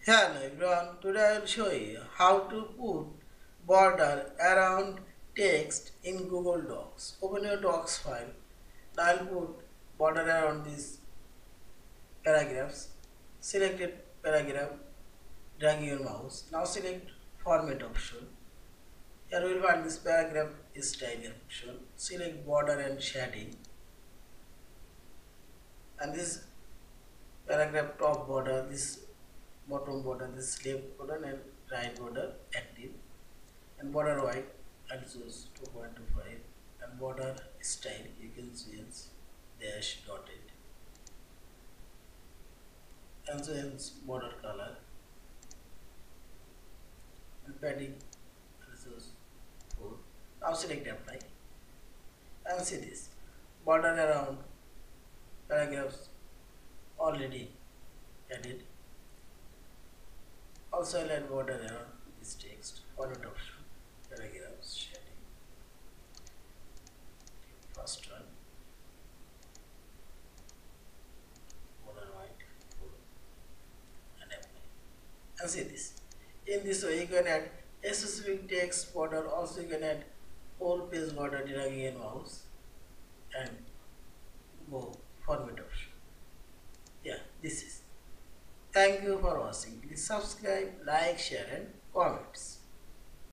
Hello everyone, today I will show you how to put border around text in Google Docs. Open your Docs file. Now I will put border around these paragraphs. Select a paragraph, drag your mouse. Now select format option. Here we will find this paragraph style option. Select border and shading. And this paragraph top border, this bottom border, this left border and right border active. And border white and choose 2.25 and border style you can change dash dotted and change border color and padding and choose 4. Now select apply and see this border around paragraphs already added. Also I'll add border around this text format option paragraphs shading first one border white and apply and see this. In this way you can add a specific text border, also you can add whole page border dragging a mouse and go format option. Yeah, this is. Thank you for watching. Please subscribe, like, share and comments.